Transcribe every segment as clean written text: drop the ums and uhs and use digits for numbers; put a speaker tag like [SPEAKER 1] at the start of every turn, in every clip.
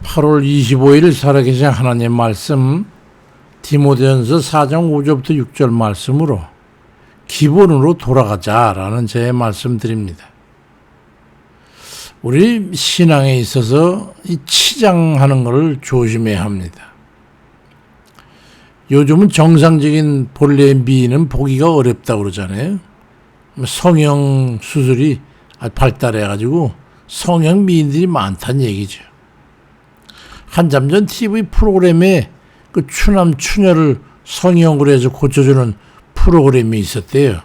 [SPEAKER 1] 8월 25일 살아계신 하나님 말씀 디모데전서 4장 5절부터 6절 말씀으로 기본으로 돌아가자라는 제 말씀 드립니다. 우리 신앙에 있어서 이 치장하는 것을 조심해야 합니다. 요즘은 정상적인 본래의 미인은 보기가 어렵다고 그러잖아요. 성형 수술이 발달해가지고 성형 미인들이 많다는 얘기죠. 한참 전 TV 프로그램에 그 추남 추녀를 성형으로 해서 고쳐주는 프로그램이 있었대요.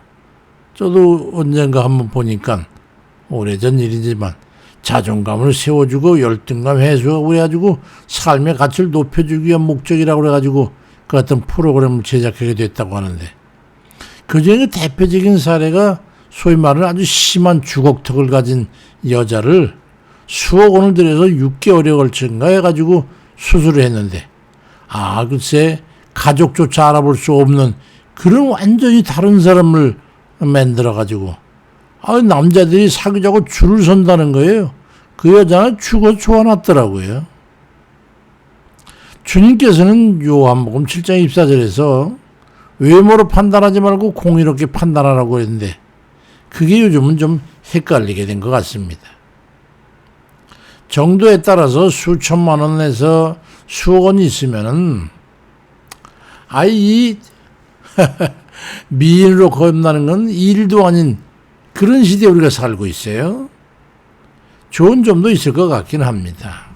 [SPEAKER 1] 저도 언젠가 한번 보니까 오래전 일이지만 자존감을 세워주고 열등감 해소하고 그래가지고 삶의 가치를 높여주기 위한 목적이라고 그래가지고 그 같은 프로그램을 제작하게 됐다고 하는데, 그중에 대표적인 사례가 소위 말하는 아주 심한 주걱턱을 가진 여자를 수억 원을 들여서 6개월에 걸친가 해가지고 수술을 했는데, 글쎄 가족조차 알아볼 수 없는 그런 완전히 다른 사람을 만들어가지고 남자들이 사귀자고 줄을 선다는 거예요. 그 여자는 죽어 좋아놨더라고요. 주님께서는 요한복음 7장 24절에서 외모로 판단하지 말고 공의롭게 판단하라고 했는데, 그게 요즘은 좀 헷갈리게 된 것 같습니다. 정도에 따라서 수천만 원에서 수억 원이 있으면은 이 미인으로 거듭나는 건 일도 아닌 그런 시대에 우리가 살고 있어요. 좋은 점도 있을 것 같긴 합니다.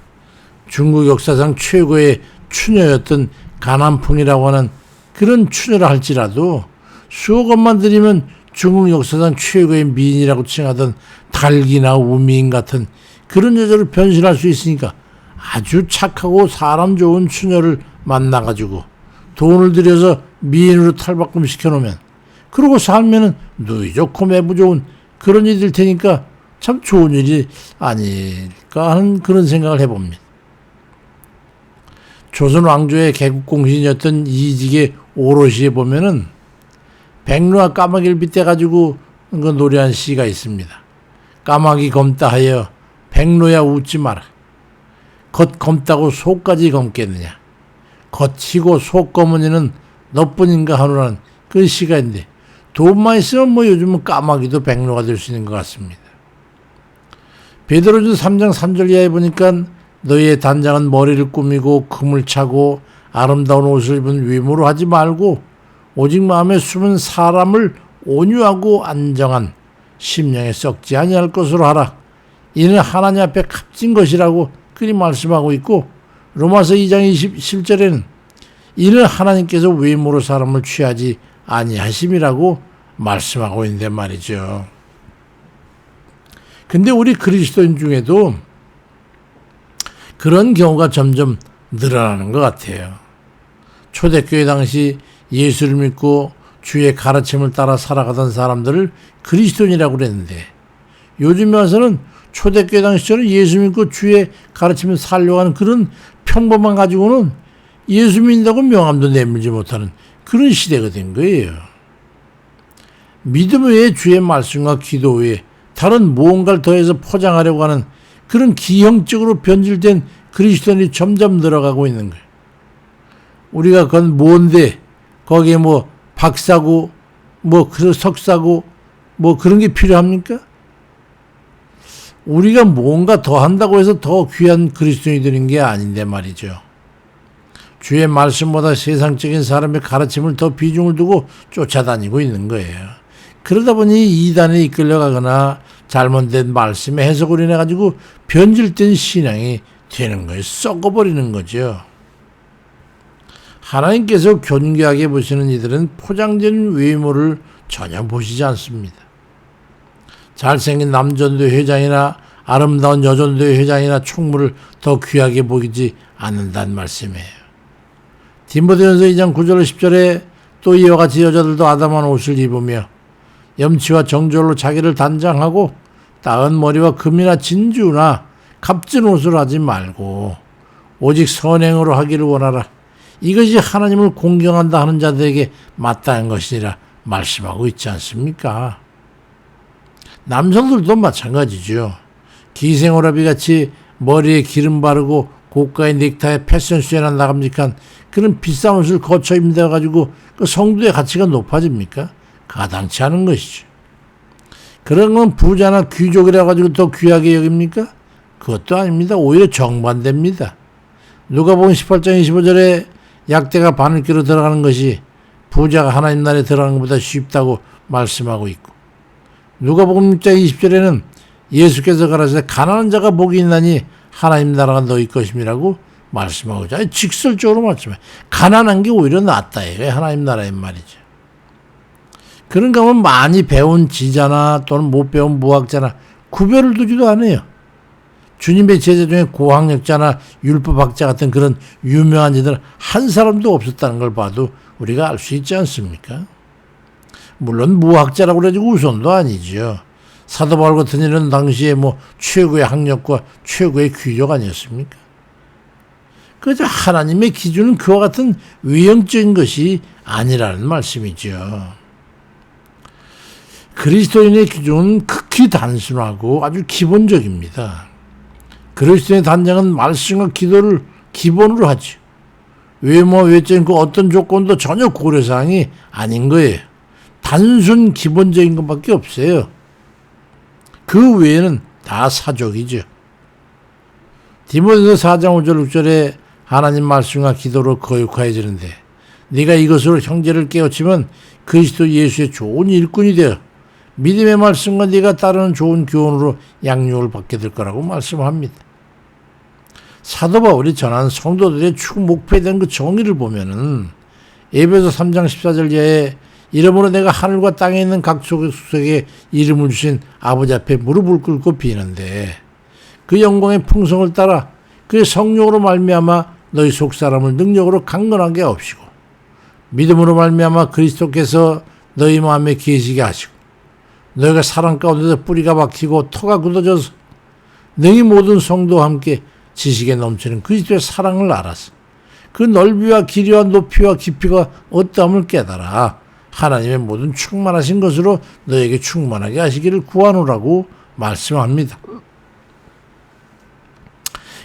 [SPEAKER 1] 중국 역사상 최고의 추녀였던 가난풍이라고 하는 그런 추녀라 할지라도 수억 원만 들이면 중국 역사상 최고의 미인이라고 칭하던 달기나 우미인 같은 그런 여자를 변신할 수 있으니까 아주 착하고 사람 좋은 추녀를 만나가지고 돈을 들여서 미인으로 탈바꿈 시켜놓으면, 그러고 살면은 누이 좋고 매부 좋은 그런 일이 될 테니까 참 좋은 일이 아닐까 하는 그런 생각을 해봅니다. 조선 왕조의 개국공신이었던 이직의 오롯이에 보면은 백로와 까마귀를 빗대가지고 그 노래한 시가 있습니다. 까마귀 검다 하여 백로야 웃지 마라. 겉 검다고 속까지 검겠느냐. 겉이고 속 검은 이는 너뿐인가 하노라는 그 시가 있는데, 돈만 있으면 요즘은 까마귀도 백로가 될 수 있는 것 같습니다. 베드로전 3장 3절 이하에 보니까 너희의 단장은 머리를 꾸미고 금을 차고 아름다운 옷을 입은 외모로 하지 말고 오직 마음에 숨은 사람을 온유하고 안정한 심령에 썩지 아니할 것으로 하라. 이는 하나님 앞에 값진 것이라고 그리 말씀하고 있고, 로마서 2장 27절에는 이는 하나님께서 외모로 사람을 취하지 아니하심이라고 말씀하고 있는데 말이죠. 근데 우리 그리스도인 중에도 그런 경우가 점점 늘어나는 것 같아요. 초대교회 당시 예수를 믿고 주의 가르침을 따라 살아가던 사람들을 그리스도인이라고 그랬는데, 요즘에 와서는 초대교회 당시처럼 예수 믿고 주의 가르침을 살려고 하는 그런 평범한 가지고는 예수 믿는다고 명함도 내밀지 못하는 그런 시대가 된 거예요. 믿음 외에 주의 말씀과 기도 외에 다른 무언가를 더해서 포장하려고 하는 그런 기형적으로 변질된 그리스도인이 점점 늘어가고 있는 거예요. 우리가 그건 뭔데 거기에 박사고 석사고 그런 게 필요합니까? 우리가 뭔가 더 한다고 해서 더 귀한 그리스도인이 되는 게 아닌데 말이죠. 주의 말씀보다 세상적인 사람의 가르침을 더 비중을 두고 쫓아다니고 있는 거예요. 그러다 보니 이단에 이끌려가거나 잘못된 말씀의 해석으로 인해 가지고 변질된 신앙이 되는 거예요. 썩어버리는 거죠. 하나님께서 존귀하게 보시는 이들은 포장된 외모를 전혀 보시지 않습니다. 잘생긴 남전도회 회장이나 아름다운 여전도회 회장이나 총무를 더 귀하게 보이지 않는다는 말씀이에요. 디모데전서 2장 9절 10절에 또 이와 같이 여자들도 아담한 옷을 입으며 염치와 정절로 자기를 단장하고 따은 머리와 금이나 진주나 값진 옷을 하지 말고 오직 선행으로 하기를 원하라. 이것이 하나님을 공경한다 하는 자들에게 마땅한 것이라 말씀하고 있지 않습니까? 남성들도 마찬가지죠. 기생오라비 같이 머리에 기름 바르고 고가의 넥타이에 패션쇼에나 나갑니까? 그런 비싼 옷을 거쳐 입는다가지고 그 성도의 가치가 높아집니까? 가당치 않은 것이죠. 그런 건 부자나 귀족이라 가지고 더 귀하게 여깁니까? 그것도 아닙니다. 오히려 정반대입니다. 누가복음 18장 25절에 약대가 바늘귀로 들어가는 것이 부자가 하나님 나라에 들어가는 것보다 쉽다고 말씀하고 있고, 누가복음 6장 20절에는 예수께서 가라사대 가난한 자가 복이 있나니 하나님 나라가 너희 것임이라고 말씀하고 있죠. 직설적으로 말씀해요. 가난한 게 오히려 낫다. 이게 하나님 나라의 말이죠. 그런가 하면 많이 배운 지자나 또는 못 배운 무학자나 구별을 두지도 않아요. 주님의 제자 중에 고학력자나 율법학자 같은 그런 유명한 이들은 한 사람도 없었다는 걸 봐도 우리가 알 수 있지 않습니까? 물론 무학자라고 그래가지고 우선도 아니죠. 사도 바울 같은 이는 당시에 최고의 학력과 최고의 귀족 아니었습니까? 그저 하나님의 기준은 그와 같은 외형적인 것이 아니라는 말씀이죠. 그리스도인의 기준은 극히 단순하고 아주 기본적입니다. 그리스도인의 단장은 말씀과 기도를 기본으로 하죠. 외모, 외적인 그 어떤 조건도 전혀 고려사항이 아닌 거예요. 단순 기본적인 것밖에 없어요. 그 외에는 다 사족이죠. 디모데서 4장 5절 6절에 하나님 말씀과 기도로 거룩해지는데 네가 이것으로 형제를 깨우치면 그리스도 예수의 좋은 일꾼이 되어 믿음의 말씀과 네가 따르는 좋은 교훈으로 양육을 받게 될 거라고 말씀합니다. 사도 바울이 전한 성도들의 추구 목표에 대한 그 정의를 보면은 에베소 3장 14절 이하에 이러므로 내가 하늘과 땅에 있는 각 속에 이름을 주신 아버지 앞에 무릎을 꿇고 비는데 그 영광의 풍성을 따라 그의 성령으로 말미암아 너희 속사람을 능력으로 강건하게 하옵시고 믿음으로 말미암아 그리스도께서 너희 마음에 계시게 하시고 너희가 사랑 가운데서 뿌리가 박히고 터가 굳어져서 너희 모든 성도와 함께 지식에 넘치는 그리스도의 사랑을 알아서 그 넓이와 길이와 높이와 깊이가 어떠함을 깨달아 하나님의 모든 충만하신 것으로 너에게 충만하게 하시기를 구하노라고 말씀합니다.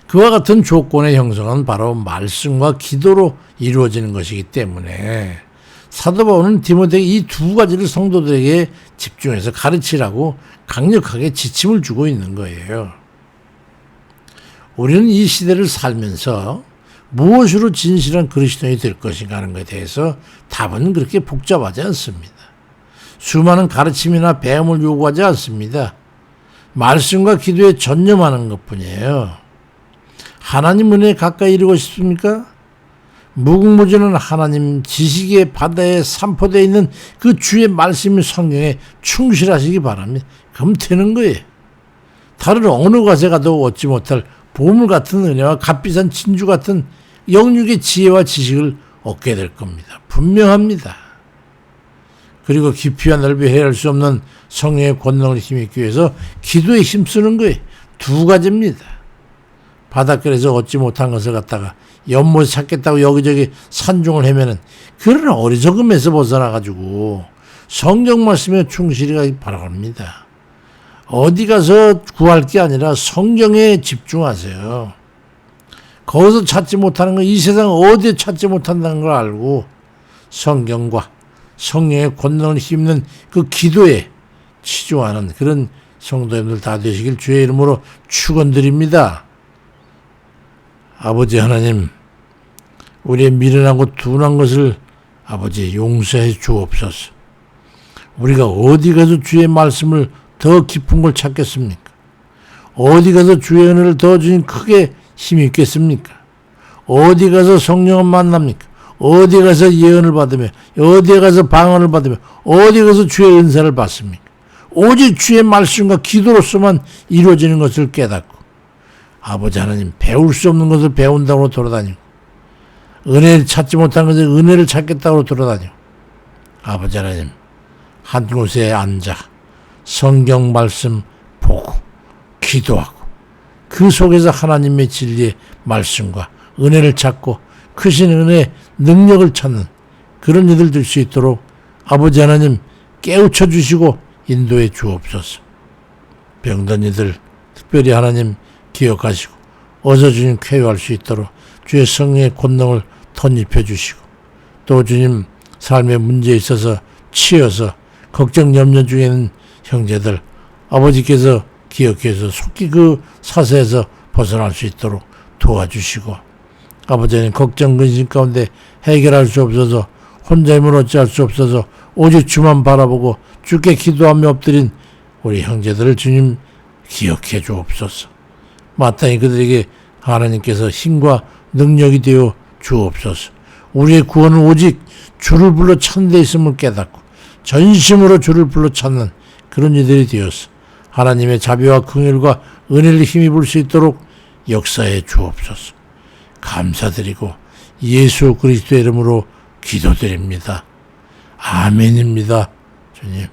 [SPEAKER 1] 그와 같은 조건의 형성은 바로 말씀과 기도로 이루어지는 것이기 때문에 사도 바울은 디모데에게 이 두 가지를 성도들에게 집중해서 가르치라고 강력하게 지침을 주고 있는 거예요. 우리는 이 시대를 살면서 무엇으로 진실한 그리스도인이 될 것인가 하는 것에 대해서 답은 그렇게 복잡하지 않습니다. 수많은 가르침이나 배움을 요구하지 않습니다. 말씀과 기도에 전념하는 것뿐이에요. 하나님 은혜에 가까이 이르고 싶습니까? 무궁무진한 하나님 지식의 바다에 산포되어 있는 그 주의 말씀이 성경에 충실하시기 바랍니다. 그럼 되는 거예요. 다른 어느 곳에 가도 얻지 못할 보물 같은 은혜와 값비싼 진주 같은 영육의 지혜와 지식을 얻게 될 겁니다. 분명합니다. 그리고 깊이와 넓이 헤아릴 수 없는 성령의 권능을 힘입기 위해서 기도에 힘쓰는 거예요. 두 가지입니다. 바닷가에서 얻지 못한 것을 갖다가 연못에 찾겠다고 여기저기 산중을 헤매는 그런 어리석음에서 벗어나가지고 성경 말씀에 충실히 가기 바랍니다. 어디 가서 구할 게 아니라 성경에 집중하세요. 거기서 찾지 못하는 건 이 세상 어디에 찾지 못한다는 걸 알고 성경과 성령의 권능을 힘입는 그 기도에 치중하는 그런 성도님들 다 되시길 주의 이름으로 축원드립니다. 아버지 하나님, 우리의 미련하고 둔한 것을 아버지 용서해 주옵소서. 우리가 어디 가서 주의 말씀을 더 깊은 걸 찾겠습니까? 어디 가서 주의 은혜를 더 주님 크게 힘입겠습니까? 어디 가서 성령을 만납니까? 어디 가서 예언을 받으며 어디 가서 방언을 받으며 어디 가서 주의 은사를 받습니까? 오직 주의 말씀과 기도로서만 이루어지는 것을 깨닫고 아버지 하나님 배울 수 없는 것을 배운다고 돌아다니고 은혜를 찾지 못한 것을 은혜를 찾겠다고 돌아다니고 아버지 하나님 한 곳에 앉아 성경 말씀 보고 기도하고 그 속에서 하나님의 진리의 말씀과 은혜를 찾고 크신 은혜의 능력을 찾는 그런 이들 될 수 있도록 아버지 하나님 깨우쳐 주시고 인도해 주옵소서. 병든 이들 특별히 하나님 기억하시고 어서 주님 쾌유할 수 있도록 주의 성령의 권능을 덧입혀 주시고, 또 주님 삶의 문제에 있어서 치여서 걱정 염려 중에 있는 형제들 아버지께서 기억해서 속히 그 사세에서 벗어날 수 있도록 도와주시고, 아버지는 걱정 근심 가운데 해결할 수 없어서 혼자 힘을 어찌할 수 없어서 오직 주만 바라보고 주께 기도하며 엎드린 우리 형제들을 주님 기억해 주옵소서. 마땅히 그들에게 하나님께서 힘과 능력이 되어 주옵소서. 우리의 구원은 오직 주를 불러 찾는 데 있음을 깨닫고 전심으로 주를 불러 찾는 그런 이들이 되어서 하나님의 자비와 긍휼과 은혜를 힘입을 수 있도록 역사해 주옵소서. 감사드리고 예수 그리스도의 이름으로 기도드립니다. 아멘입니다. 주님.